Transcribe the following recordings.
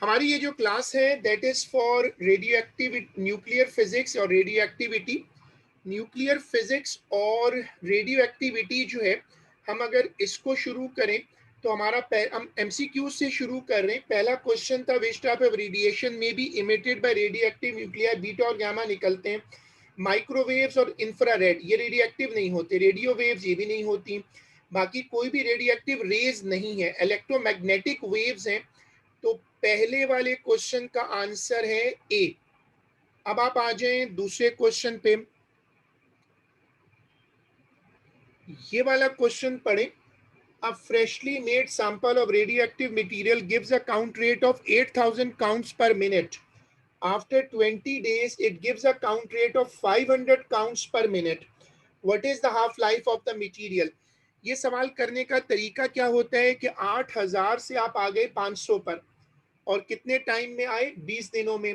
हमारी ये जो क्लास है that is for radio nuclear physics और रेडियो एक्टिविटी। न्यूक्लियर फिजिक्स और रेडियो एक्टिविटी जो है, हम अगर इसको शुरू करें तो हम एमसीक्यू से शुरू कर रहे हैं। पहला क्वेश्चन था विच टाइप ऑफ रेडिएशन में be emitted by radioactive nuclear, beta और गामा निकलते हैं। माइक्रोवेव्स और इंफ्रारेड ये रेडियो एक्टिव नहीं होते, रेडियो वेव्स ये भी नहीं होती, बाकी कोई भी रेडियो एक्टिव रेज नहीं है, इलेक्ट्रोमैग्नेटिक वेव्स हैं। तो पहले वाले क्वेश्चन का आंसर है ए। अब आप आ जाएं दूसरे क्वेश्चन पे। ये वाला क्वेश्चन पढ़ें। A freshly made sample of radioactive material gives a count rate of 8,000 counts per minute. After 20 days, it gives a count rate of 500 counts per minute. What is the half life of the material? ये सवाल करने का तरीका क्या होता है कि 8,000 से आप आ गए 500 पर, और कितने टाइम में आए? 20 दिनों में।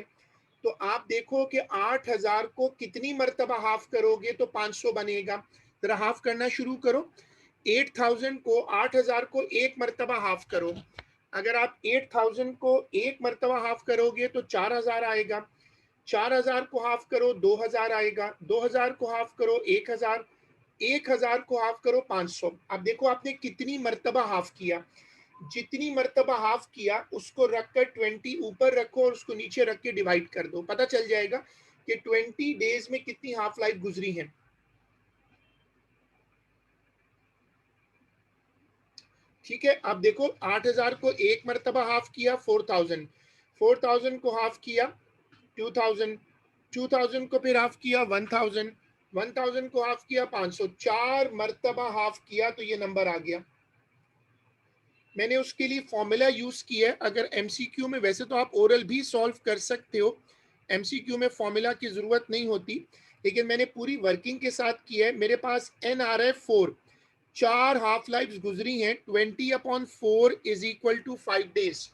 तो आप देखो कि 8,000 को कितनी मर्तबा हाफ करोगे तो 500 बनेगा। जरा हाफ करना शुरू करो। 8,000 को 8,000 को एक मर्तबा हाफ करो। अगर आप 8,000 को एक मर्तबा हाफ करोगे तो 4,000 आएगा। 4,000 को हाफ करो 2,000 आएगा। 2,000 को हाफ करो 1,000। 1,000 को हाफ करो 500। अब देखो आपने कितनी मर्तबा हाफ किया। जितनी मर्तबा हाफ किया उसको रखकर 20 ऊपर रखो और उसको नीचे रख के डिवाइड कर दो, पता चल जाएगा कि 20 डेज में कितनी हाफ लाइफ गुजरी है। ठीक है, अब देखो 8,000 को एक मर्तबा हाफ किया 4,000, 4,000 को हाफ किया 2,000, 2,000 को फिर हाफ किया 1,000, 1,000 को हाफ किया 500। 4 मर्तबा हाफ किया तो ये नंबर आ गया। मैंने उसके लिए फॉर्मूला यूज किया है। अगर एमसीक्यू में, वैसे तो आप ओरल भी सॉल्व कर सकते हो, एमसीक्यू में फॉर्मूला की जरूरत नहीं होती, लेकिन मैंने पूरी वर्किंग के साथ किया है। मेरे पास NRF4 4 हाफ लाइफ गुजरी हैं। 20/4 is equal to 5 days.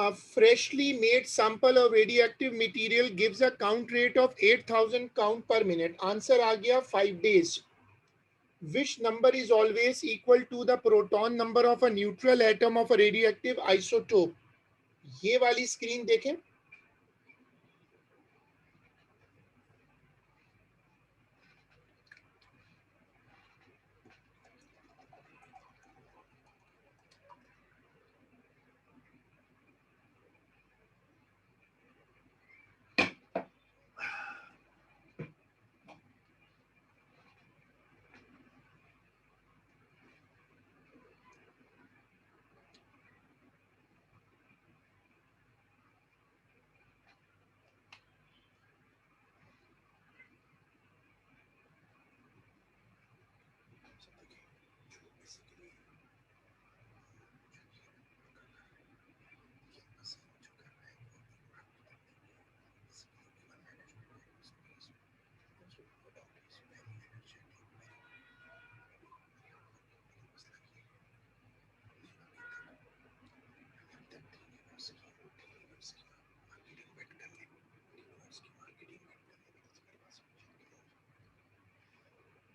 A freshly made sample of radioactive material gives a count rate of 8,000 count per minute. Answer आ गया 5 days. Which number is always equal to the proton number of a neutral atom of a radioactive isotope? ये वाली screen देखें.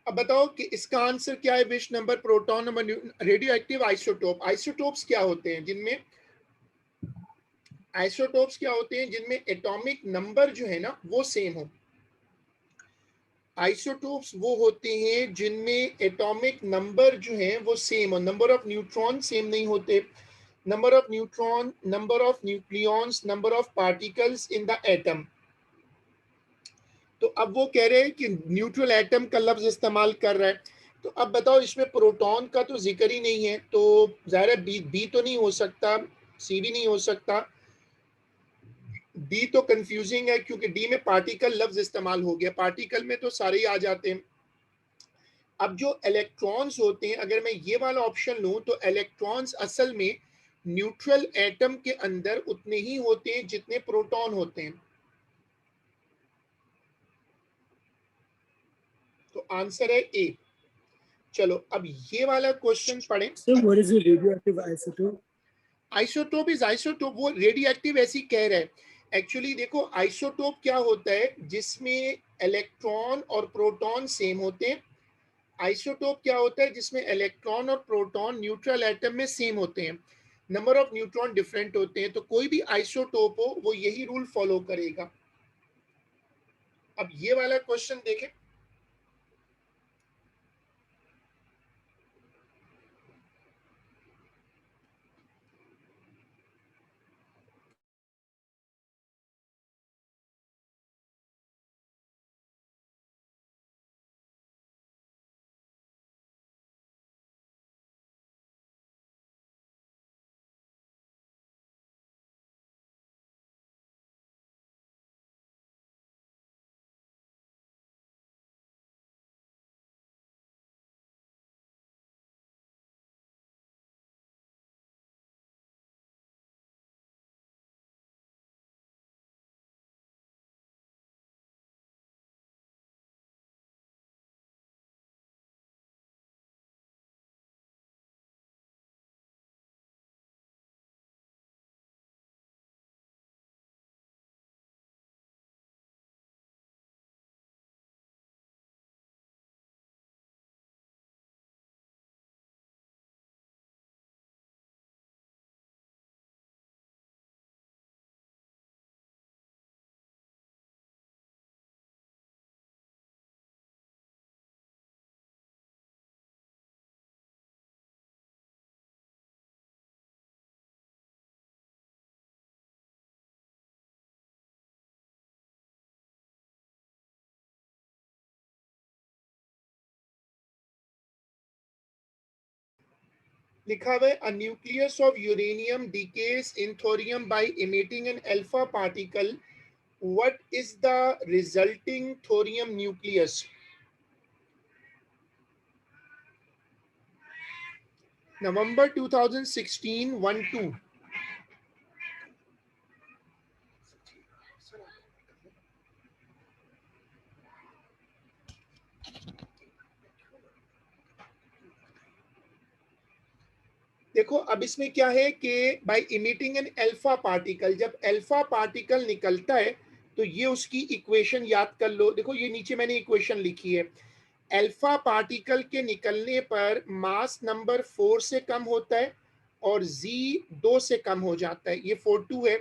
अब बताओ कि इसका answer क्या है. Wish number, proton number, radio active isotope. Isotopes क्या होते हैं? जिनमें एटॉमिक नंबर जो है ना वो सेम हो. आइसोटोप्स वो होते हैं जिनमें एटॉमिक नंबर जो है वो सेम हो. नंबर ऑफ न्यूट्रॉन सेम नहीं होते. Number of neutron, number of nucleons, number of particles in the atom. तो अब वो कह रहे हैं कि न्यूट्रल एटम का लफ्ज इस्तेमाल कर रहा है. तो अब बताओ, इसमें प्रोटॉन का तो जिक्र ही नहीं है, तो जाहिर है बी तो नहीं हो सकता, सी भी नहीं हो सकता. डी तो कंफ्यूजिंग है क्योंकि डी में पार्टिकल लफ्ज इस्तेमाल हो गया. पार्टिकल में तो सारे ही आ जाते हैं. अब जो इलेक्ट्रॉन्स होते हैं, अगर मैं ये वाला ऑप्शन लूं तो इलेक्ट्रॉन्स असल में न्यूट्रल एटम के अंदर उतने ही होते हैं जितने प्रोटॉन होते हैं. तो आंसर है ए. चलो अब ये वाला क्वेश्चन पढ़ें. So what is a radioactive isotope? Isotope is isotope. वो रेडियो एक्टिव ऐसी कह रहा है. एक्चुअली देखो, आइसोटोप क्या होता है? जिसमें इलेक्ट्रॉन और प्रोटॉन सेम होते हैं. आइसोटोप क्या होता है? जिसमें इलेक्ट्रॉन और प्रोटॉन न्यूट्रल एटम में सेम होते हैं, नंबर ऑफ न्यूट्रॉन डिफरेंट होते हैं. तो कोई भी आइसोटोप हो वो यही रूल फॉलो करेगा. अब ये वाला क्वेश्चन देखें. लिखा हुआ है, a nucleus of uranium decays in thorium by emitting an alpha particle. What is the resulting thorium nucleus? November 2016 1-2. देखो अब इसमें क्या है कि by emitting an alpha particle, जब अल्फा पार्टिकल निकलता है तो ये उसकी इक्वेशन याद कर लो। देखो ये नीचे मैंने इक्वेशन लिखी है। अल्फा पार्टिकल के निकलने पर मास नंबर 4 से कम होता है और जी 2 से कम हो जाता है। ये 42 है।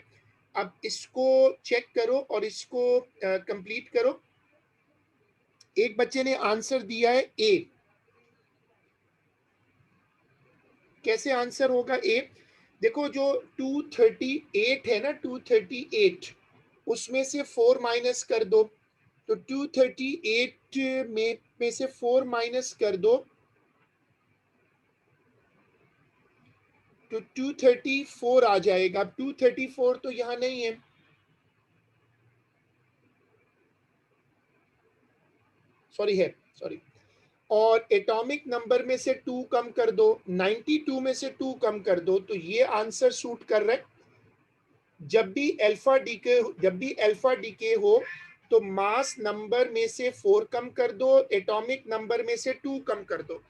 अब इसको चेक करो और इसको कंप्लीट करो। एक बच्चे ने आंसर दिया है ए। कैसे आंसर होगा ए? देखो जो 238 है ना, 238 उसमें से 4 माइनस कर दो, तो 238 में से 4 माइनस कर दो तो 234 आ जाएगा। अब 234 तो यहां नहीं है, सॉरी है, सॉरी। और एटॉमिक नंबर में से 2 कम कर दो, 92 में से 2 कम कर दो, तो ये आंसर सूट कर रहा है। जब भी अल्फा डीके हो तो मास नंबर में से 4 कम कर दो, एटॉमिक नंबर में से 2 कम कर दो।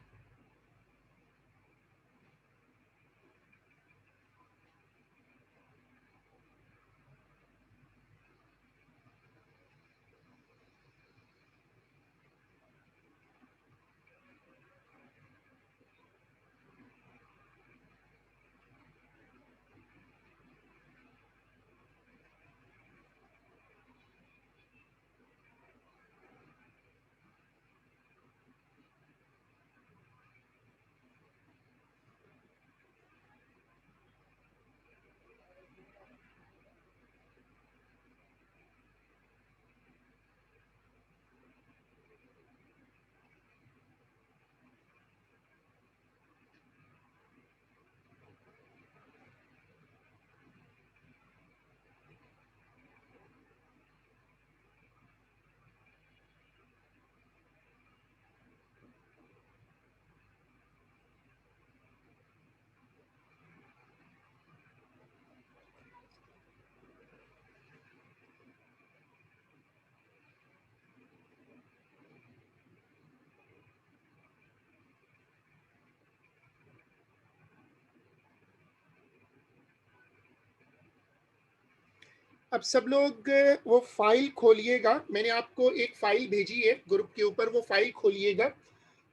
अब सब लोग वो फाइल खोलिएगा। मैंने आपको एक फाइल भेजी है ग्रुप के ऊपर, वो फाइल खोलिएगा।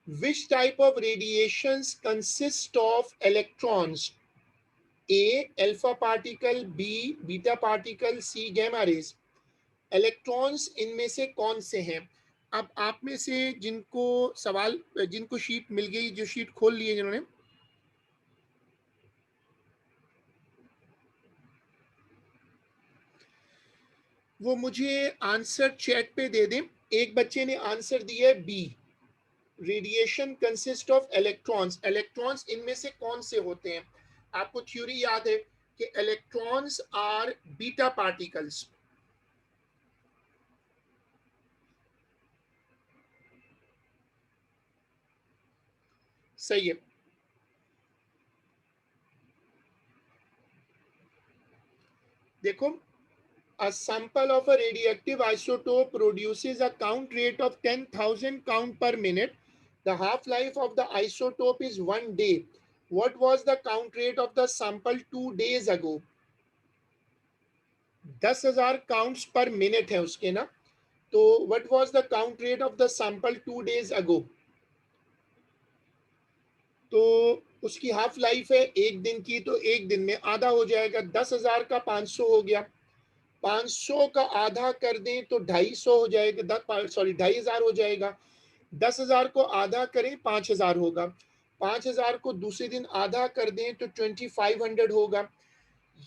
Which type of radiations consist of electrons? A alpha particle, B beta particle, C gamma rays. Electrons इनमें से कौन से हैं? अब आप में से जिनको सवाल, जिनको शीट मिल गई, जो शीट खोल लिए जिन्होंने, वो मुझे आंसर चैट पे दे दें। एक बच्चे ने आंसर दिया है B, radiation consist of electrons. Electrons इनमें से कौन से होते हैं? आपको थ्योरी याद है कि इलेक्ट्रॉन्स आर बीटा पार्टिकल्स। सही है। देखो, a sample of a radioactive isotope produces a count rate of 10,000 count per minute. The half-life of the isotope is 1 day. What was the count rate of the sample 2 days ago? 10,000 counts पर minute है उसके ना, तो what was the count rate of the sample 2 days अगो? तो उसकी half life है 1 दिन की, तो 1 दिन में आधा हो जाएगा। 10,000 का 500 हो गया, 500 का आधा कर दें तो 250 हो जाएगा, सॉरी 2,500 हो जाएगा। 10,000 को आधा करें 5,000 होगा, 5,000 को दूसरे दिन आधा कर दें तो 2,500 होगा।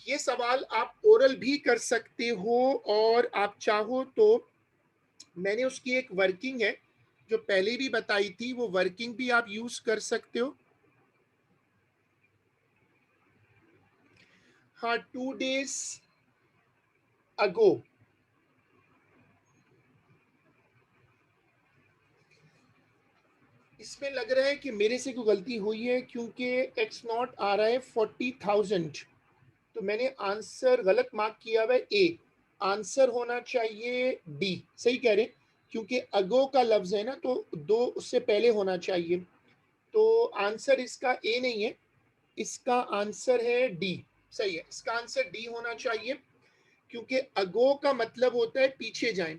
ये सवाल आप ओरल भी कर सकते हो, और आप चाहो तो मैंने उसकी एक वर्किंग है जो पहले भी बताई थी, वो वर्किंग भी आप यूज कर सकते हो। हाँ, 2 days अगो। इसमें लग रहा है कि मेरे से कोई गलती हुई है, क्योंकि एक्स नॉट आ रहा है 40,000, तो मैंने आंसर गलत मार्क किया हुआ है ए। आंसर होना चाहिए डी। सही कह रहे हैं, क्योंकि अगो का लफ्ज है ना, तो 2 उससे पहले होना चाहिए। तो आंसर इसका ए नहीं है, इसका आंसर है डी। सही है, इसका आंसर डी होना चाहिए, क्योंकि अगो का मतलब होता है पीछे जाएं।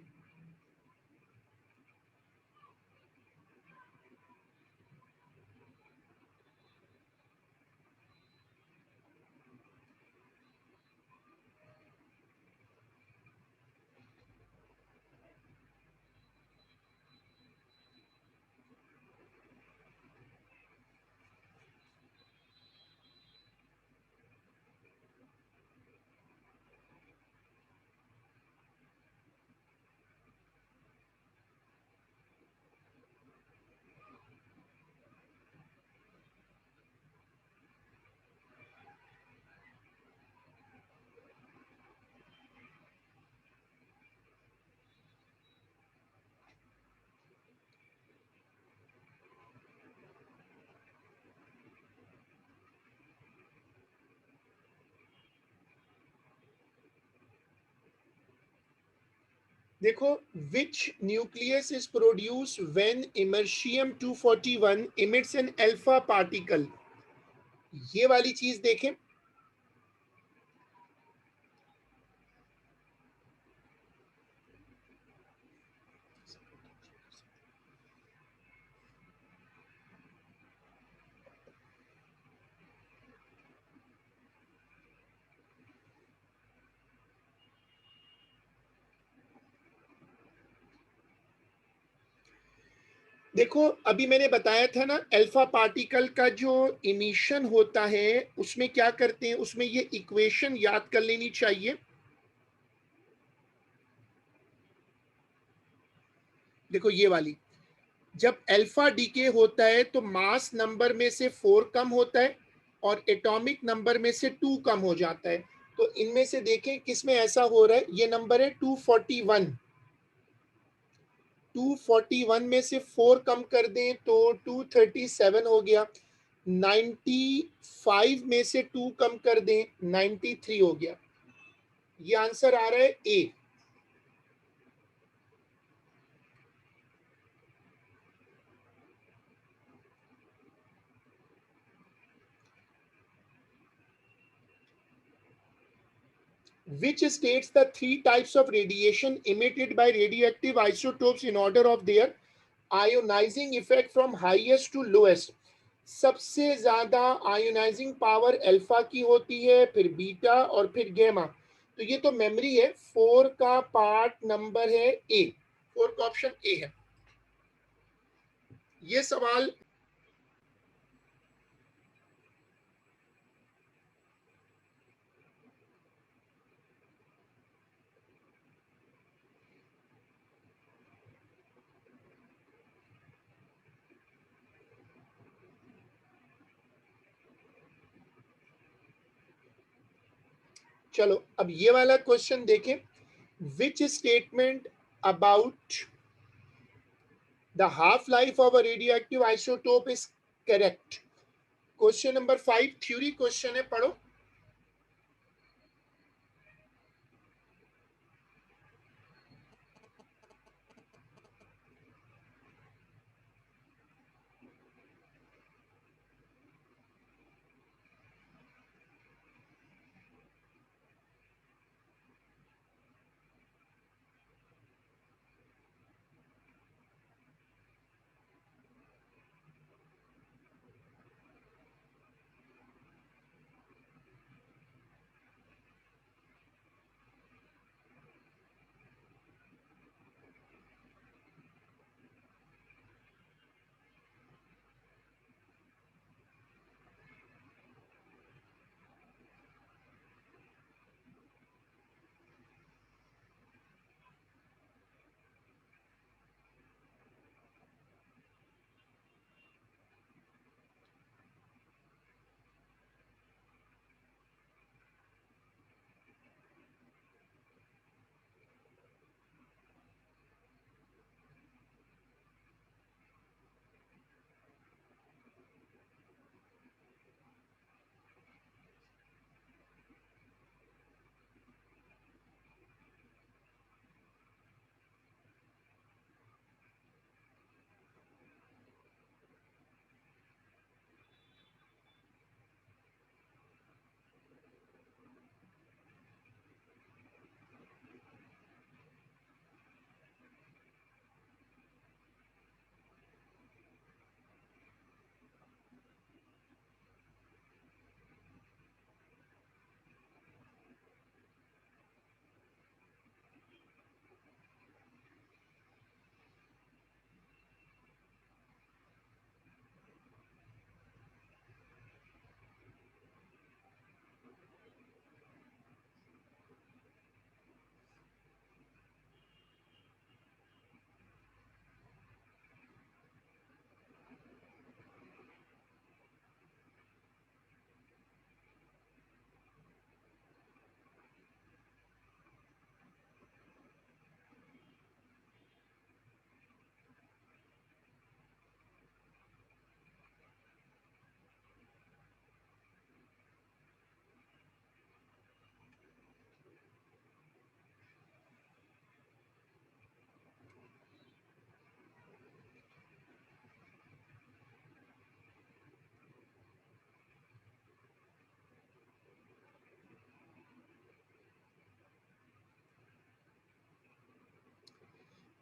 देखो, which nucleus is produced when imertium 241 emits an alpha particle? ये वाली चीज देखें। देखो, अभी मैंने बताया था ना, अल्फा पार्टिकल का जो इमिशन होता है उसमें क्या करते हैं, उसमें ये इक्वेशन याद कर लेनी चाहिए। देखो ये वाली, जब अल्फा डीके होता है तो मास नंबर में से 4 कम होता है और एटॉमिक नंबर में से 2 कम हो जाता है। तो इनमें से देखें किसमें ऐसा हो रहा है। ये नंबर है 241। 241 में से 4 कम कर दें तो 237 हो गया। 95 में से 2 कम कर दें 93 हो गया। ये आंसर आ रहा है ए। Which states the 3 types of radiation emitted by radioactive isotopes in order of their ionizing effect from highest to lowest? सबसे ज्यादा आयोनाइजिंग पावर अल्फा की होती है, फिर बीटा और फिर गैमा। तो ये तो मेमोरी है। 4 का पार्ट नंबर है ए। 4 का ऑप्शन ए है। ये सवाल चलो अब ये वाला क्वेश्चन देखें। Which statement about the half life of a radioactive isotope is correct? Question number 5 theory question है, पढ़ो।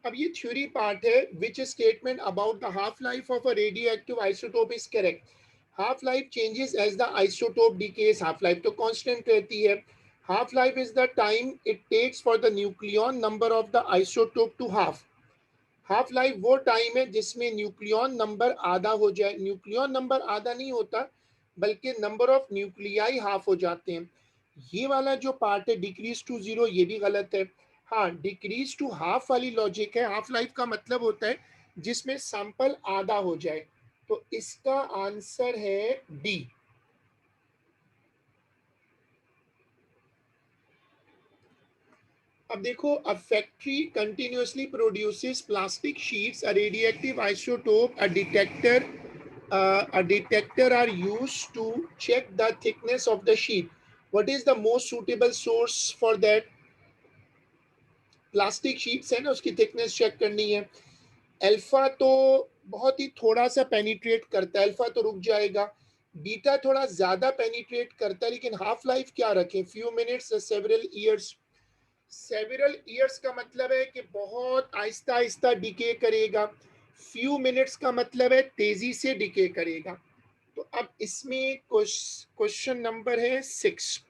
अब ये थ्योरी पार्ट है, which statement about the half life of a radioactive isotope is correct. Half life changes as the isotope decays, half life तो constant रहती है। Half life is the time it takes for the nucleon number of the isotope to half. Half life वो time है जिसमें nucleon number आधा हो जाए। Nucleon number आधा नहीं होता, बल्कि नंबर ऑफ न्यूक्लियाई हाफ हो जाते हैं। ये वाला जो पार्ट है डिक्रीज टू जीरो, ये भी गलत है। हाँ, डिक्रीज टू हाफ वाली लॉजिक है। हाफ लाइफ का मतलब होता है जिसमें सैंपल आधा हो जाए। तो इसका आंसर है डी। अब देखो, a factory continuously produces plastic sheets, a radioactive isotope, a detector are used to check the thickness of the sheet. What is the most suitable source for that? Plastic sheets है ना, उसकी thickness check करनी है। Alpha तो बहुत ही थोड़ा सा penetrate करता है, अल्फा तो रुक जाएगा। बीटा थोड़ा ज्यादा पेनिट्रेट करता है, लेकिन हाफ लाइफ क्या रखें, few minutes, several years. Several years का मतलब है कि बहुत आहिस्ता आहिस्ता डिके करेगा। फ्यू मिनट्स का मतलब है तेजी से डिके करेगा। तो अब इसमें क्वेश्चन नंबर है 6।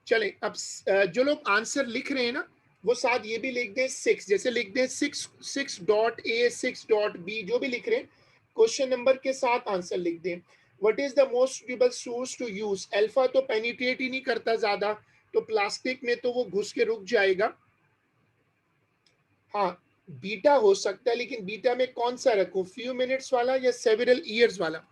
चले अब जो लोग आंसर लिख रहे हैं ना, वो साथ ये भी लिख दें 6, जैसे लिख दें 6.A 6.B, जो भी लिख रहे हैं क्वेश्चन नंबर के साथ आंसर लिख दें। What is the most suitable source to use? Alpha तो पेनिट्रेट ही नहीं करता ज्यादा, तो प्लास्टिक में तो वो घुस के रुक जाएगा। हाँ, बीटा हो सकता है, लेकिन बीटा में कौन सा रखूं, फ्यू मिनट्स वाला या सेवरल ईयर्स वाला?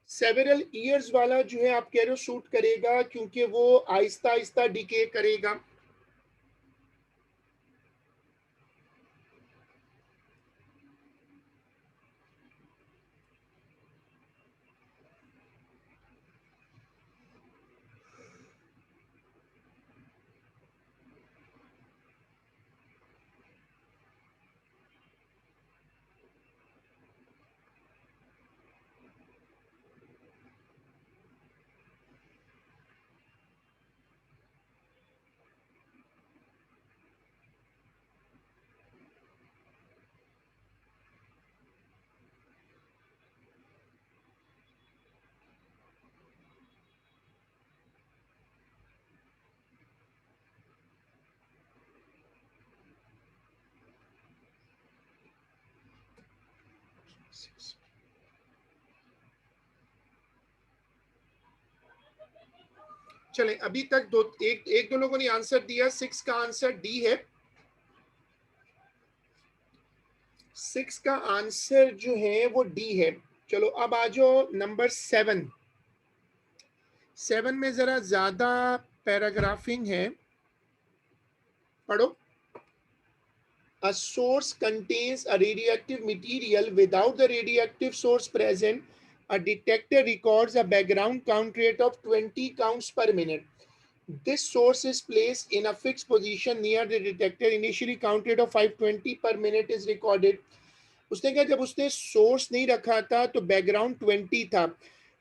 सेवरल ईयर्स वाला जो है आप कह रहे हो सूट करेगा, क्योंकि वो आहिस्ता आहिस्ता डिके करेगा। चले, अभी तक एक दो लोगों ने आंसर दिया। 6 का आंसर डी है। 6 का आंसर जो है वो डी है। चलो अब आ जाओ नंबर 7। 7 में जरा ज्यादा पैराग्राफिंग है, पढ़ो। A source contains a radioactive material. Without the radioactive source present, a detector records a background count rate of 20 counts per minute. This source is placed in a fixed position near the detector. Initially count rate of 520 per minute is recorded. उसने कहा जब उसने source नहीं रखा था तो background 20 था,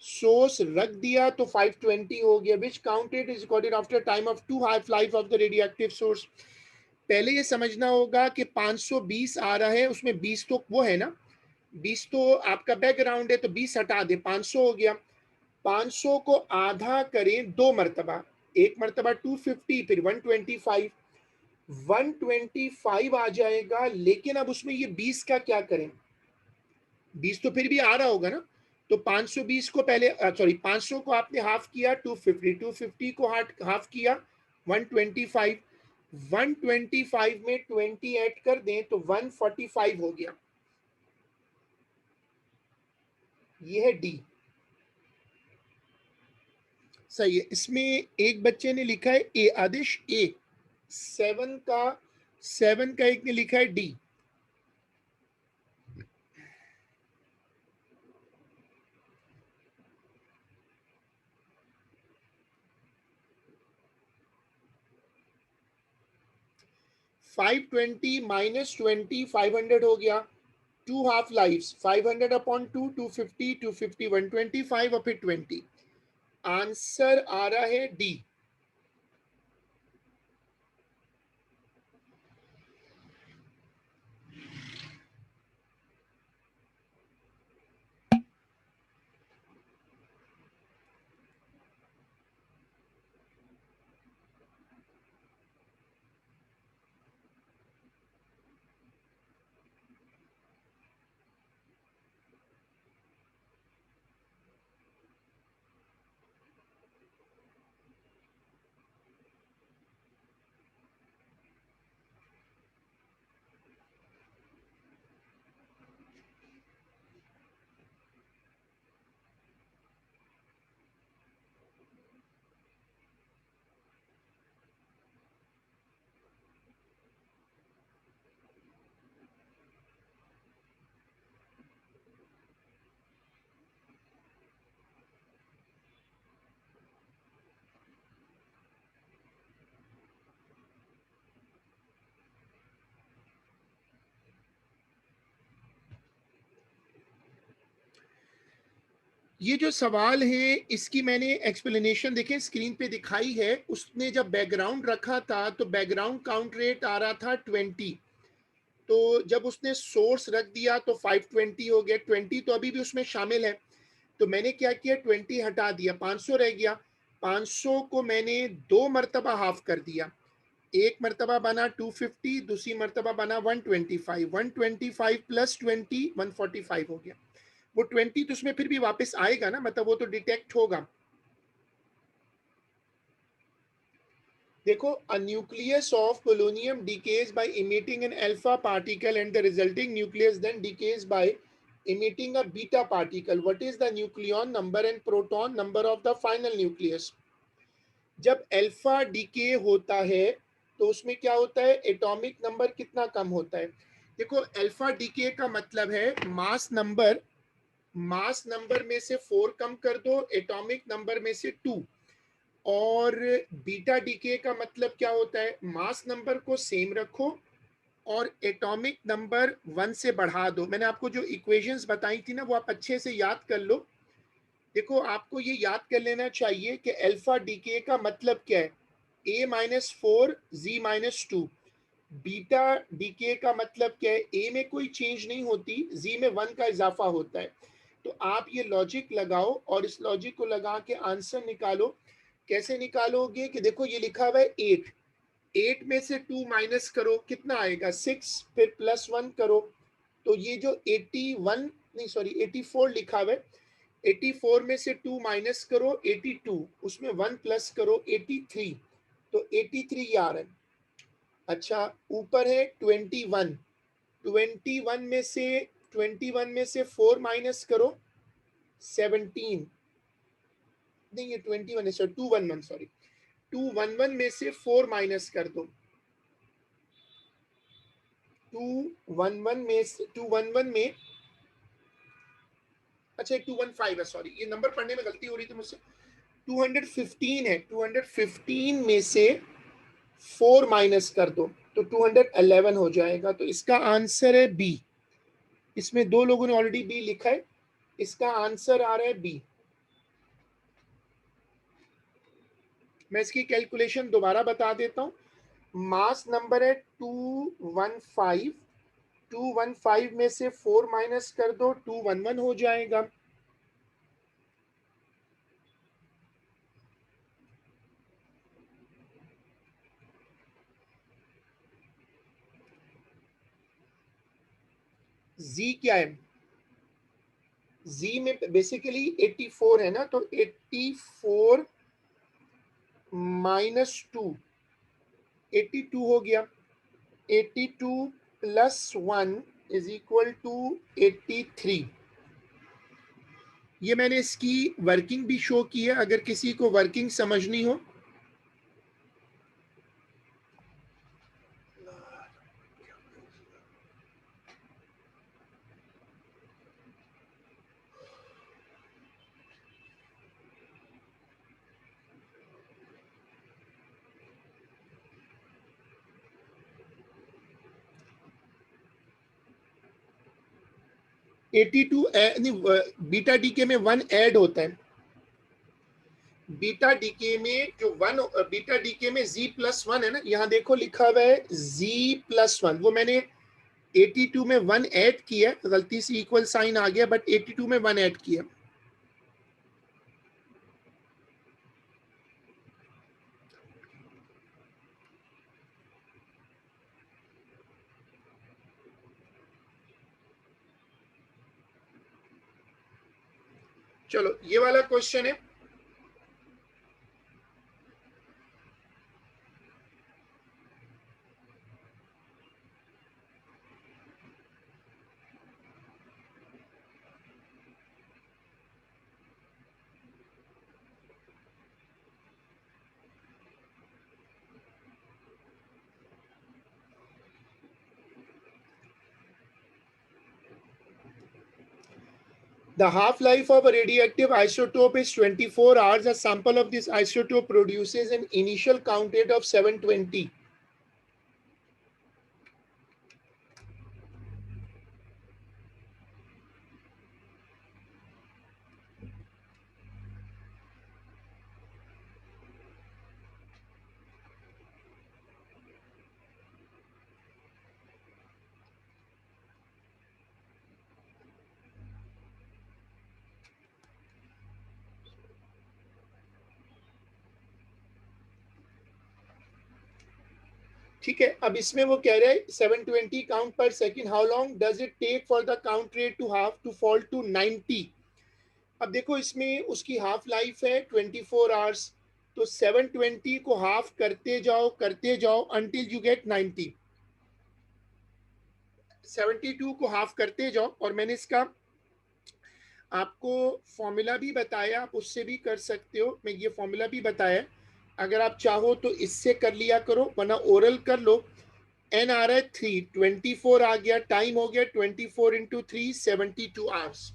source रख दिया तो 520 हो गया। Which count rate is recorded after time of 2 half life of the radioactive source. पहले ये समझना होगा कि 520 आ रहा है, उसमें 20 तो वो है ना, 20 तो आपका बैकग्राउंड है, तो 20 हटा दे, 500 हो गया। 500 को आधा करें 2 मरतबा, एक मरतबा 250, फिर 125, 125 आ जाएगा। लेकिन अब उसमें ये 20 का क्या करें, 20 तो फिर भी आ रहा होगा ना, तो 520 को पहले, सॉरी 500 को आपने हाफ किया 250, 250 को हाफ किया 125, 125 में 20 ऐड कर दें तो 145 हो गया। ये है डी। सही है। इसमें एक बच्चे ने लिखा है ए, आदिश ए। 7 का एक ने लिखा है डी। $520 - 20 $500 हो गया। 2 हाफ लाइव्स, 500 अपॉन 2 250, 250 125 और फिर 20। आंसर आ रहा है डी। ये जो सवाल है इसकी मैंने एक्सप्लेनेशन देखें स्क्रीन पे दिखाई है। उसने जब बैकग्राउंड रखा था तो बैकग्राउंड काउंट रेट आ रहा था 20, तो जब उसने सोर्स रख दिया तो 520 हो गया। 20 तो अभी भी उसमें शामिल है, तो मैंने क्या किया 20 हटा दिया, 500 रह गया। 500 को मैंने 2 मरतबा हाफ कर दिया, एक मरतबा बना 250, दूसरी मरतबा बना 125, 125 प्लस 20 145 हो गया। वो 20 तो उसमें फिर भी वापस आएगा ना, मतलब वो तो डिटेक्ट होगा। देखो, a nucleus of polonium decays by emitting an alpha particle and the resulting nucleus then decays by emitting a beta particle. What is the nucleon number and proton number of the final nucleus? जब alpha decay होता है तो उसमें क्या होता है, atomic number कितना कम होता है। देखो, अल्फा डीके का मतलब है मास नंबर में से 4 कम कर दो, एटॉमिक नंबर में से 2। और बीटा डीके का मतलब क्या होता है, मास नंबर को सेम रखो और एटॉमिक नंबर 1 से बढ़ा दो। मैंने आपको जो इक्वेशंस बताई थी ना, वो आप अच्छे से याद कर लो। देखो, आपको ये याद कर लेना चाहिए कि अल्फा डीके का मतलब क्या है, A-4 Z-2। बीटा डीके का मतलब क्या है, ए में कोई चेंज नहीं होती, जी में 1 का इजाफा होता है। तो आप ये लॉजिक लगाओ और इस लॉजिक को लगा के आंसर निकालो। कैसे निकालोगे कि देखो ये लिखा हुआ है 8, 8 में से 2 माइनस करो, कितना आएगा 6, फिर प्लस 1 करो। तो ये जो 81, नहीं सॉरी 84 लिखा हुआ है, 84 में से 2 माइनस करो 82, उसमें 1 प्लस करो 83, तो 83 ये आ रहा है। अच्छा, ऊपर है 21, 21 में से 4 माइनस करो 17, नहीं ये 21 है सर, 211 सॉरी, 211 में से 4 माइनस कर दो, 211 में, अच्छा 215 है, सॉरी ये नंबर पढ़ने में गलती हो रही थी मुझसे। 215 है, 215 में से 4 माइनस कर दो तो 211 हो जाएगा। तो इसका आंसर है बी। इसमें 2 लोगों ने ऑलरेडी बी लिखा है, इसका आंसर आ रहा है बी। मैं इसकी कैलकुलेशन दोबारा बता देता हूं। मास नंबर है 215, 215 में से 4 माइनस कर दो, 211 हो जाएगा। जी क्या है, जी में बेसिकली 84 है ना, तो 84 माइनस 2 82 हो गया। 82 प्लस 1 इज इक्वल टू 83। ये मैंने इसकी वर्किंग भी शो की है, अगर किसी को वर्किंग समझनी हो। बीटा डीके में 1 ऐड होता है। बीटा डीके में जो 1, बीटा डीके में Z+1 है ना, यहां देखो लिखा हुआ है Z+1, वो मैंने 82 में 1 ऐड किया, गलती से इक्वल साइन आ गया, बट 82 में 1 ऐड किया। चलो ये वाला क्वेश्चन है। The half-life of a radioactive isotope is 24 hours. A sample of this isotope produces an initial count rate of 720. ठीक है, अब इसमें वो कह रहा है 720 count per second. How long does it take for the count rate to half to fall to 90? अब देखो इसमें उसकी हाफ लाइफ है 24 आवर्स, तो 720 को हाफ करते जाओ अंटिल यू गेट 90। 72 को हाफ करते जाओ, और मैंने इसका आपको फॉर्मूला भी बताया, आप उससे भी कर सकते हो। मैं ये फॉर्मूला भी बताया, अगर आप चाहो तो इससे कर लिया करो, वरना ओरल कर लो। एन आ रहा है 3, 24 आ गया, टाइम हो गया 24 इंटू 3, 72 आवर्स।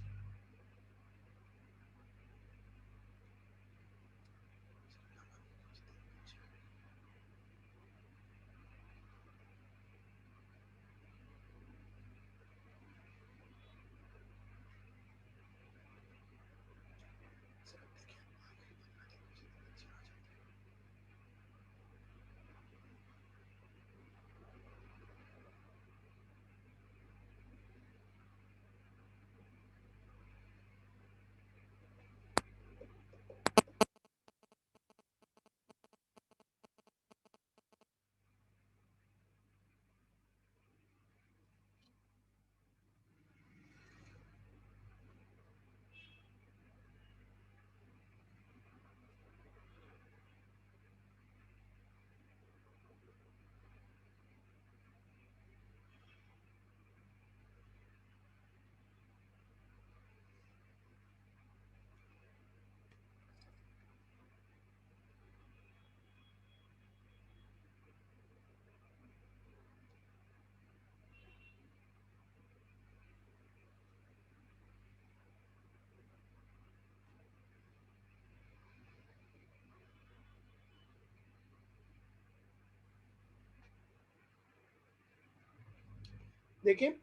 देखिए,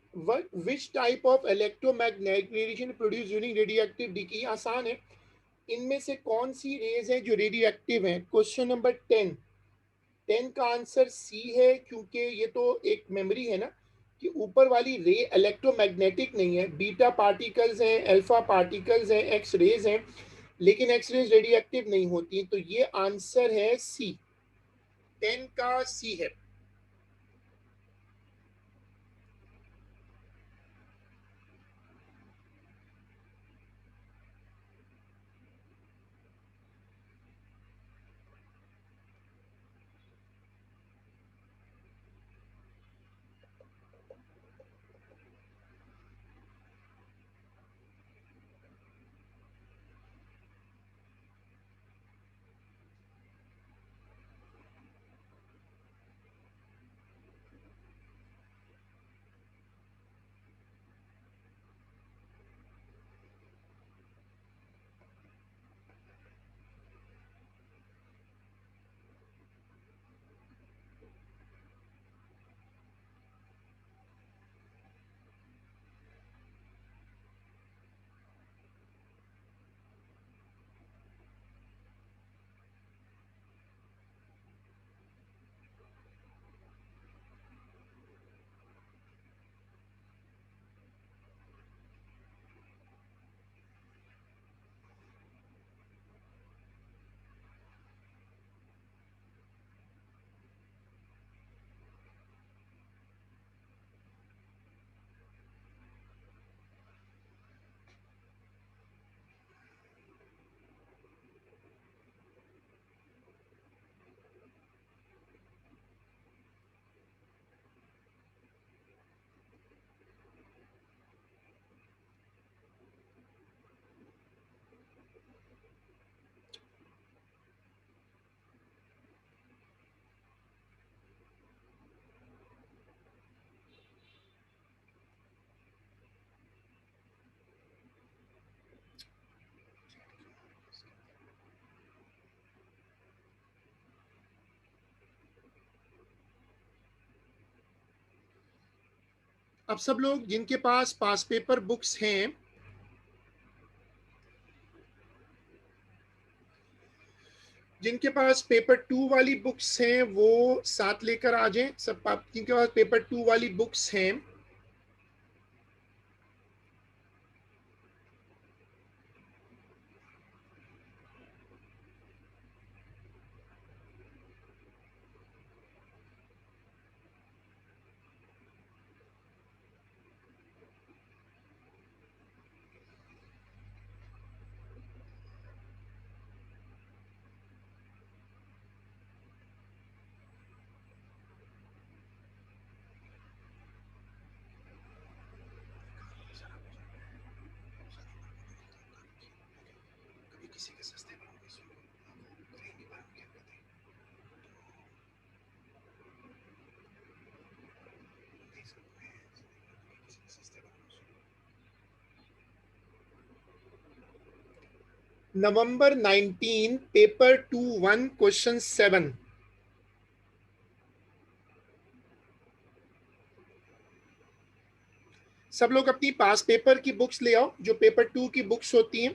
विच type of electromagnetic radiation produce during radioactive decay? आसान है, इनमें से कौन सी रेज है जो रेडियो एक्टिव है? क्वेश्चन नंबर 10 का आंसर सी है, क्योंकि ये तो एक मेमोरी है ना, कि ऊपर वाली रे इलेक्ट्रोमैग्नेटिक नहीं है, बीटा पार्टिकल्स हैं, अल्फा पार्टिकल्स हैं, एक्स रेज हैं, लेकिन एक्स रेज रेडियो एक्टिव नहीं होती। तो ये आंसर है सी, 10 का सी है। अब सब लोग जिनके पास पास पेपर बुक्स हैं, जिनके पास पेपर 2 वाली बुक्स हैं वो साथ लेकर आ जाएं। सब जिनके पास पेपर 2 वाली बुक्स हैं, नवंबर 19 पेपर 2 1 क्वेश्चन 7। सब लोग अपनी पास पेपर की बुक्स ले आओ, जो पेपर 2 की बुक्स होती हैं।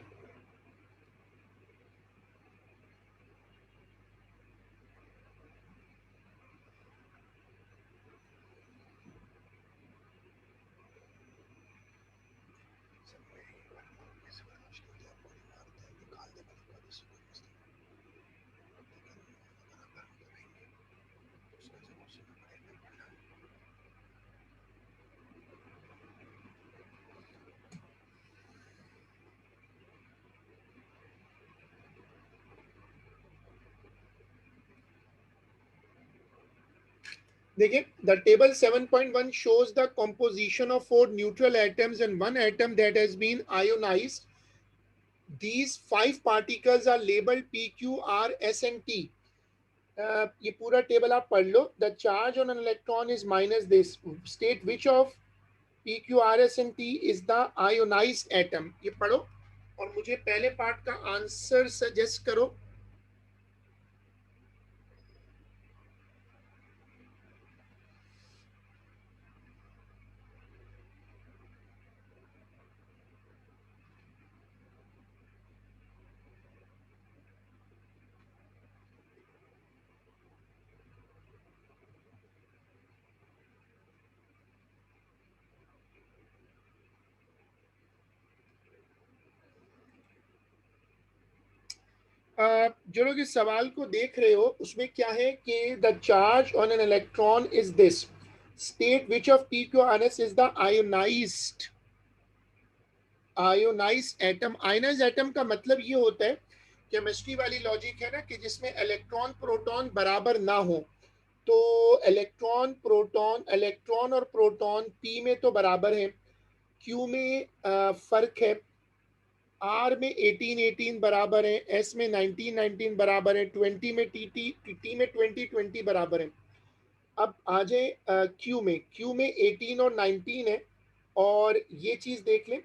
देखिए, the table 7.1 shows the composition of 4 neutral atoms and 1 atom that has been ionized. These 5 particles are labeled P, Q, R, S and T. ये पूरा टेबल आप पढ़ लो। The charge on an electron is minus this, state which of P Q R S N T is the ionized atom. ये पढ़ो और मुझे पहले पार्ट का आंसर सजेस्ट करो। जो लोग इस सवाल को देख रहे हो उसमें क्या है कि the charge on an electron is this state which of P Q R S is the ionized atom. Ionised atom का मतलब ये होता है, केमिस्ट्री वाली लॉजिक है ना, कि जिसमें इलेक्ट्रॉन प्रोटॉन बराबर ना हो। तो इलेक्ट्रॉन और प्रोटॉन पी में तो बराबर है, क्यू में फर्क है, आर में 18 बराबर है, एस में 19 बराबर है, 20 में टी में 20 बराबर है। अब आ जाए क्यू में 18 और 19 है। और ये चीज देख लें,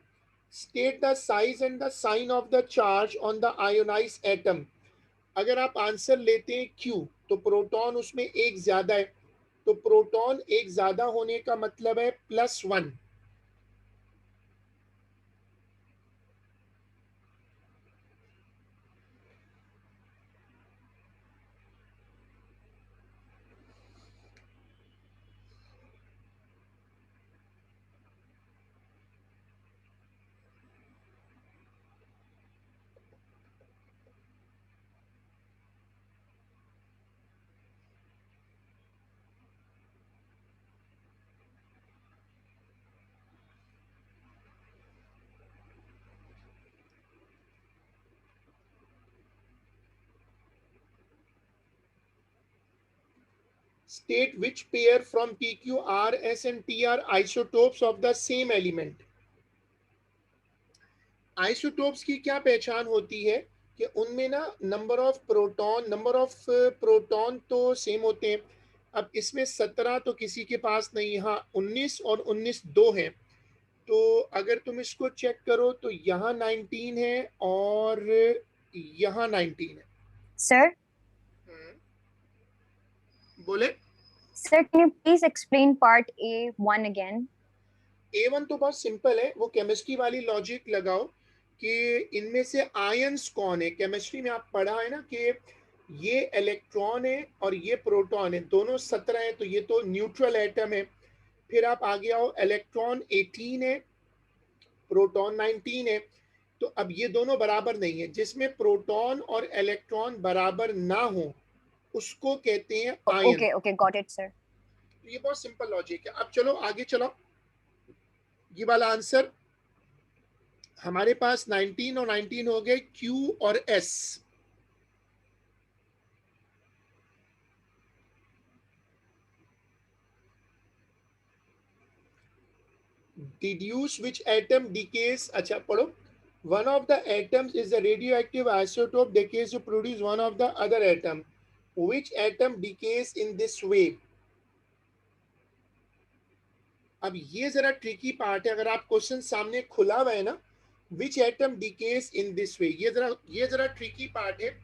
state the size and the sign of the charge on the ionized atom. अगर आप आंसर लेते हैं क्यू तो प्रोटॉन उसमें एक ज्यादा है, तो प्रोटॉन एक ज्यादा होने का मतलब है +1। State which pair from PQ, R, S and T are isotopes of the same element। Isotopes की क्या पहचान होती है कि उनमें ना नंबर ऑफ प्रोटॉन तो सेम होते हैं। अब इसमें 17 तो किसी के पास नहीं, हाँ 19 और 19 दो हैं। तो अगर तुम इसको चेक करो तो यहाँ 19 है और यहाँ 19 है। Sir, बोले sir, can you please explain part A1 again? A1 तो बहुत सिंपल है, वो केमिस्ट्री वाली लॉजिक लगाओ कि इनमें से आयंस कौन है। केमिस्ट्री में आप पढ़ा है ना कि ये इलेक्ट्रॉन है और ये प्रोटॉन है, दोनों 17 है, तो ये तो न्यूट्रल एटम है। फिर आप आगे आओ, इलेक्ट्रॉन 18 है, प्रोटॉन 19 है, तो अब ये दोनों बराबर नहीं है। जिसमें प्रोटॉन और इलेक्ट्रॉन बराबर ना हो उसको कहते हैं ion. Okay, got it, sir. ये बहुत सिंपल लॉजिक है। अब चलो आगे चलो, ये वाला आंसर हमारे पास 19 और 19 हो गए, Q और S। Deduce which atom decays, अच्छा पढ़ो। One of the atoms is a radioactive isotope decays to produce one of the other atom. Which atom decays in this way? अब ये जरा ट्रिकी पार्ट है, अगर आप क्वेश्चन सामने खुला हुआ है ना, which atom decays in this way, ये जरा ट्रिकी पार्ट है।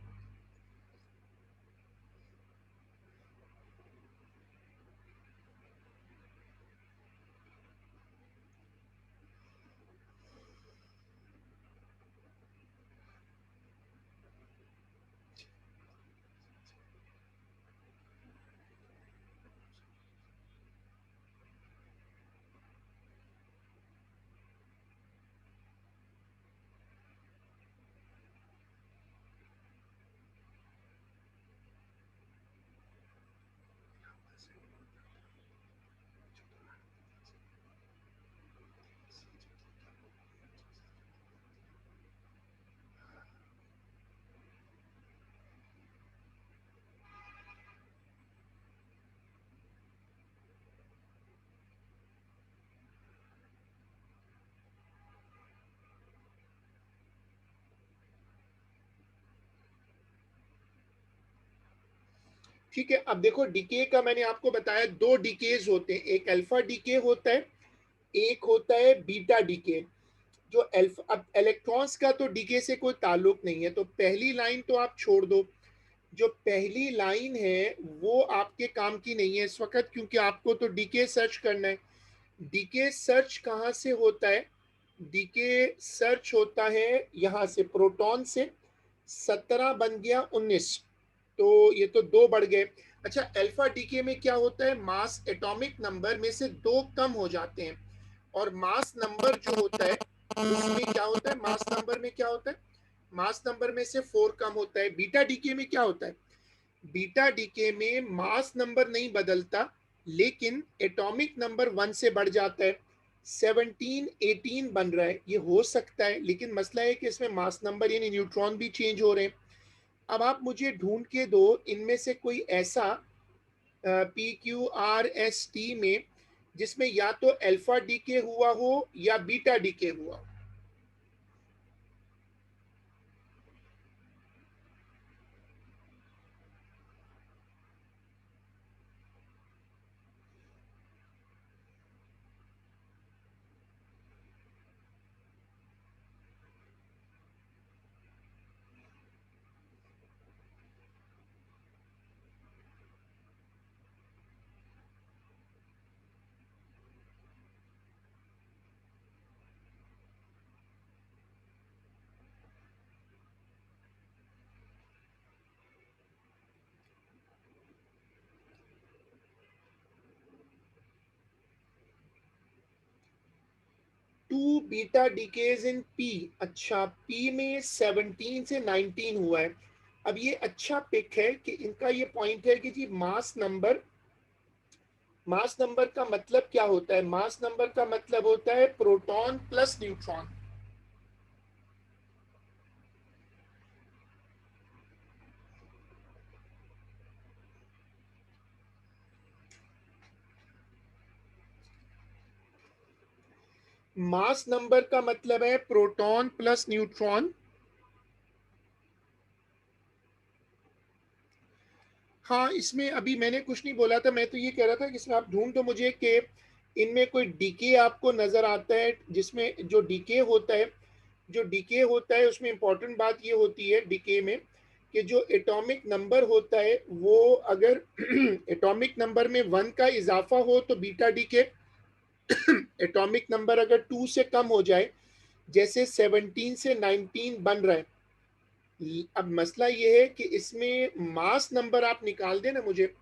ठीक है, अब देखो डीके का मैंने आपको बताया, दो डीकेज होते हैं, एक अल्फा डीके होता है, एक होता है बीटा डीके। जो अल्फा, अब इलेक्ट्रॉन्स का तो डीके से कोई ताल्लुक नहीं है, तो पहली लाइन तो आप छोड़ दो। जो पहली लाइन है वो आपके काम की नहीं है इस वक्त, क्योंकि आपको तो डीके सर्च करना है। डीके सर्च कहाँ से होता है? डीके सर्च होता है यहाँ से, प्रोटॉन से। 17 बन गया 19, तो ये तो दो बढ़ गए। अच्छा, अल्फा डीके में क्या होता है, मास एटॉमिक नंबर में से दो कम हो जाते हैं, और मास नंबर जो होता है उसमें क्या होता है, मास नंबर में क्या होता है, मास नंबर में से 4 कम होता है। बीटा डीके में क्या होता है, बीटा डीके में मास नंबर नहीं बदलता, लेकिन एटॉमिक नंबर 1 से बढ़ जाता है, 17 18 बन रहा है। ये हो सकता है, लेकिन मसला है कि इसमें मास नंबर यानी न्यूट्रॉन भी चेंज हो रहे हैं। अब आप मुझे ढूंढ के दो इनमें से कोई ऐसा P Q R S T में जिसमें या तो अल्फा डीके हुआ हो या बीटा डीके हुआ हो। 2 बीटा डीकेज इन पी। अच्छा, पी में 17 से 19 हुआ है। अब ये अच्छा पिक है कि इनका ये पॉइंट है कि जी मास नंबर, मास नंबर का मतलब क्या होता है, मास नंबर का मतलब होता है proton plus neutron. Mass number का मतलब है प्रोटॉन प्लस न्यूट्रॉन। हाँ, इसमें अभी मैंने कुछ नहीं बोला था, मैं तो ये कह रहा था कि इसमें आप ढूंढ दो मुझे कि इनमें कोई डीके आपको नजर आता है, जिसमें जो डीके होता है, जो डीके होता है उसमें इंपॉर्टेंट बात ये होती है डीके में कि जो एटॉमिक नंबर होता है वो अगर एटॉमिक नंबर में 1 का इजाफा हो तो बीटा डीके, एटॉमिक नंबर अगर 2 से कम हो जाए, जैसे 17 से 19 बन रहा है। अब मसला ये है कि इसमें मास नंबर आप निकाल देना मुझे।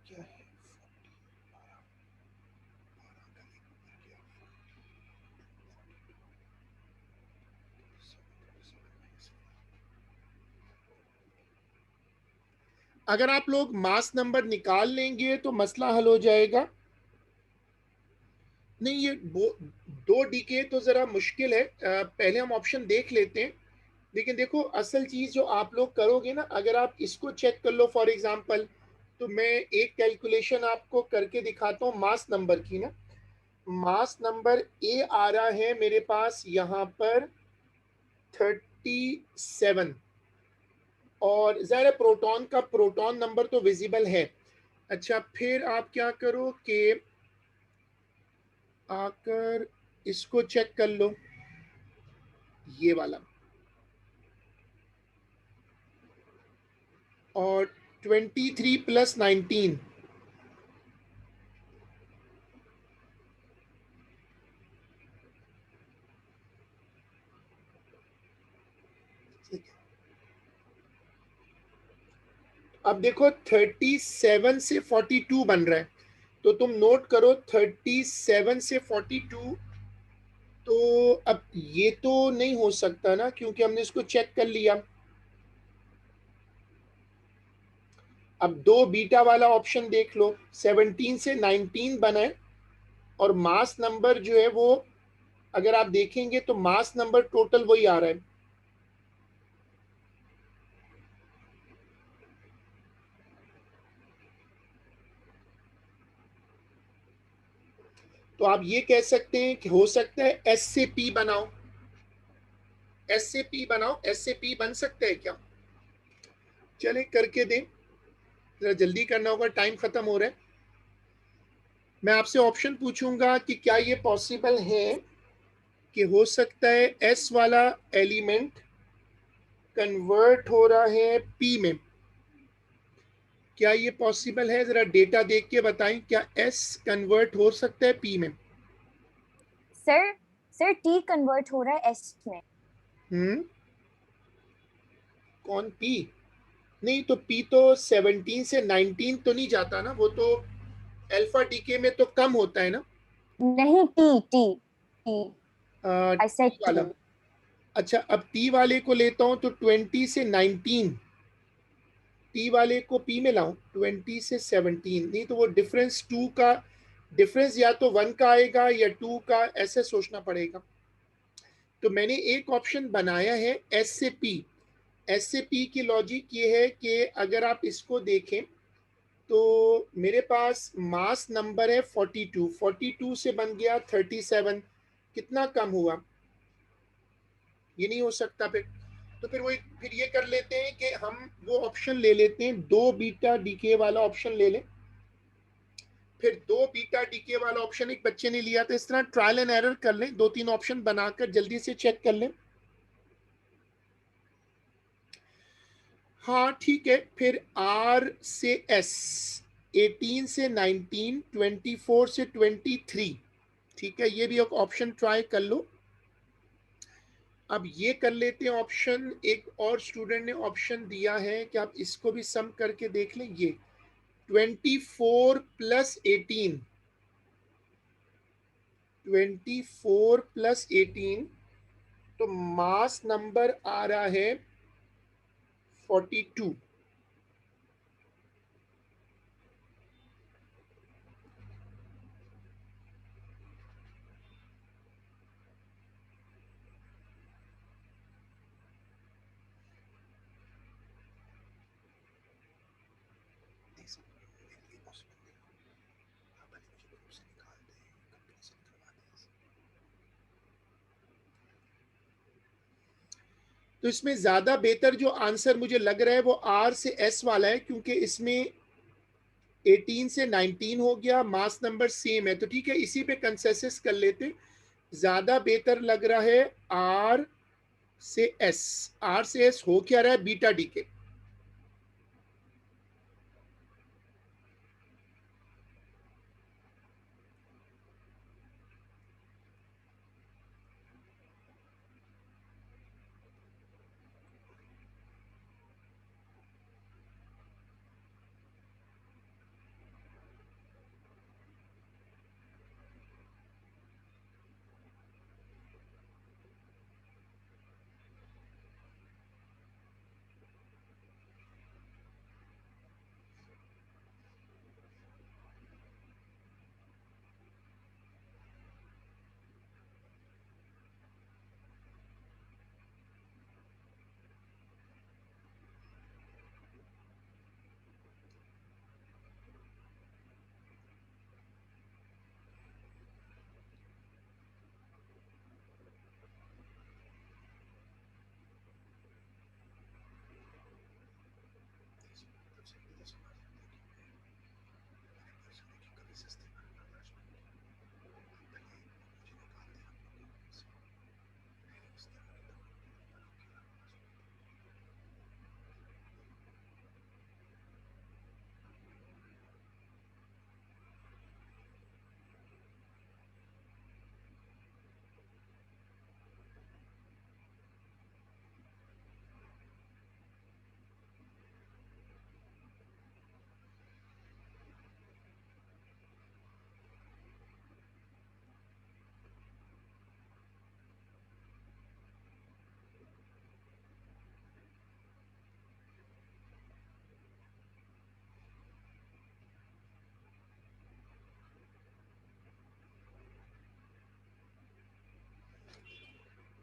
क्या है, अगर आप लोग मास नंबर निकाल लेंगे तो मसला हल हो जाएगा। नहीं, ये दो डीके तो जरा मुश्किल है, पहले हम ऑप्शन देख लेते हैं। लेकिन देखो, असल चीज जो आप लोग करोगे ना, अगर आप इसको चेक कर लो फॉर एग्जांपल, तो मैं एक कैलकुलेशन आपको करके दिखाता हूँ मास नंबर की ना। मास नंबर ए आ रहा है मेरे पास यहाँ पर 37, और ज़ाहिर है प्रोटॉन का प्रोटॉन नंबर तो विजिबल है। अच्छा, फिर आप क्या करो कि आकर इसको चेक कर लो, ये वाला, और 23 प्लस 19। अब देखो 37 से 42 बन रहा है, तो तुम नोट करो 37 से 42। तो अब ये तो नहीं हो सकता ना, क्योंकि हमने इसको चेक कर लिया। अब दो बीटा वाला ऑप्शन देख लो, 17 से 19 बना है, और मास नंबर जो है वो अगर आप देखेंगे तो मास नंबर टोटल वही आ रहा है। तो आप ये कह सकते हैं कि हो सकता है एस से पी बनाओ, एस से पी बनाओ, एस से पी बन सकता है क्या? चले करके दें, जरा जल्दी करना होगा, टाइम खत्म हो रहा है। मैं आपसे ऑप्शन पूछूंगा कि क्या ये पॉसिबल है कि हो सकता है एस वाला एलिमेंट कन्वर्ट हो रहा है पी में, क्या ये पॉसिबल है? जरा डेटा देख के बताएं, क्या एस कन्वर्ट हो सकता है पी में? सर सर टी कन्वर्ट हो रहा है एस में। हम्म, कौन पी? नहीं तो पी तो 17 से 19 तो नहीं जाता ना, वो तो अल्फा डीके में तो कम होता है ना। नहीं, T T T, I said T वाला, टी। अच्छा अब टी वाले को लेता हूं तो 20 से 19, टी वाले को पी में लाऊं 20 से 17, नहीं तो वो डिफरेंस टू का डिफरेंस या तो 1 का आएगा या 2 का, ऐसे सोचना पड़ेगा। तो मैंने एक ऑप्शन बनाया है एस से पी। एस से पी की लॉजिक ये है कि अगर आप इसको देखें तो मेरे पास मास नंबर है 42, 42 से बन गया 37, कितना कम हुआ? ये नहीं हो सकता फिर। तो फिर ये कर लेते हैं कि हम वो ऑप्शन ले लेते हैं, 2 बीटा डीके वाला ऑप्शन ले लें। फिर 2 बीटा डीके वाला ऑप्शन एक बच्चे ने लिया था, इस तरह ट्रायल एंड एरर कर लें, 2-3 ऑप्शन बनाकर जल्दी से चेक कर लें। हाँ ठीक है, फिर आर से एस 18 से 19, 24 से 23, ठीक है, ये भी एक ऑप्शन ट्राई कर लो। अब ये कर लेते हैं ऑप्शन, एक और स्टूडेंट ने ऑप्शन दिया है कि आप इसको भी सम करके देख लें। ये 24 प्लस 18, 24 प्लस 18, तो मास नंबर आ रहा है 42। तो इसमें ज्यादा बेहतर जो आंसर मुझे लग रहा है वो आर से एस वाला है, क्योंकि इसमें 18 से 19 हो गया, मास नंबर सेम है, तो ठीक है इसी पे कंसेंसस कर लेते। ज्यादा बेहतर लग रहा है आर से एस। आर से एस हो क्या रहा है? Beta decay.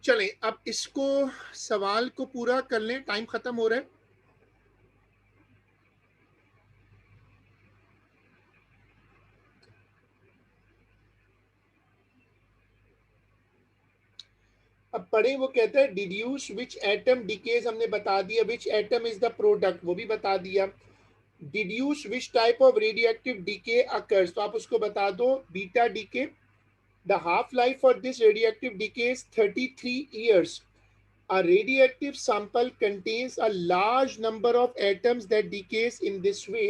चलें अब इसको सवाल को पूरा कर लें, टाइम खत्म हो रहा है। अब पढ़े, वो कहता है डिड्यूस विच एटम डिकेज, हमने बता दिया, which atom is the product वो भी बता दिया। Deduce which type of radioactive decay occurs, तो आप उसको बता दो beta decay. The half life for this radioactive decay is 33 years. A radioactive sample contains a large number of atoms that decays in this way.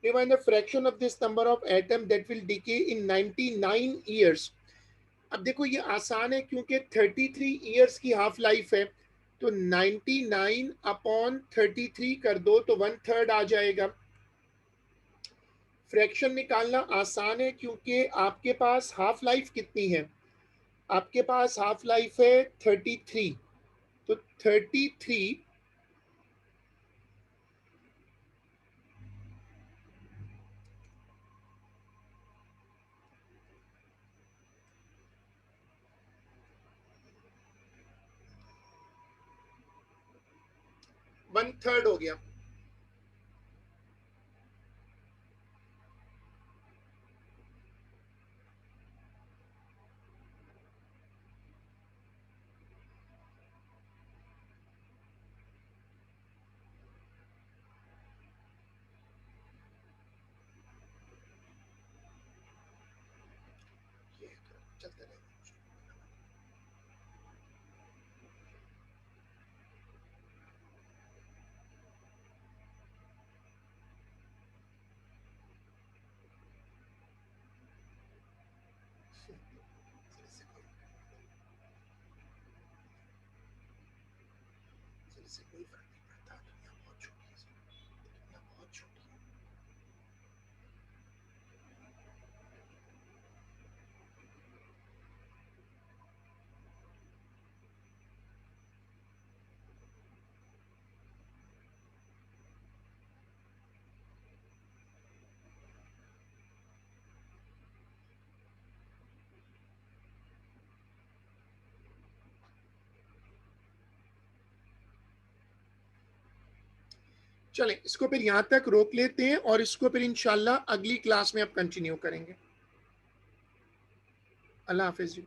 Define the fraction of this number of atoms that will decay in 99 years. अब देखो ये आसान है क्योंकि 33 years की half life है, तो 99 upon 33 कर दो तो 1/3 आ जाएगा. फ्रैक्शन निकालना आसान है क्योंकि आपके पास हाफ लाइफ कितनी है, आपके पास हाफ लाइफ है 33, तो 33 1/3 हो गया. चलते रहेगा. इससे कोई फर्क नहीं पड़ता, दुनिया बहुत छोटी है, दुनिया बहुत छोटी है. चलें, इसको फिर यहाँ तक रोक लेते हैं और इसको फिर इंशाल्लाह अगली क्लास में अब कंटिन्यू करेंगे. अल्लाह हाफिज.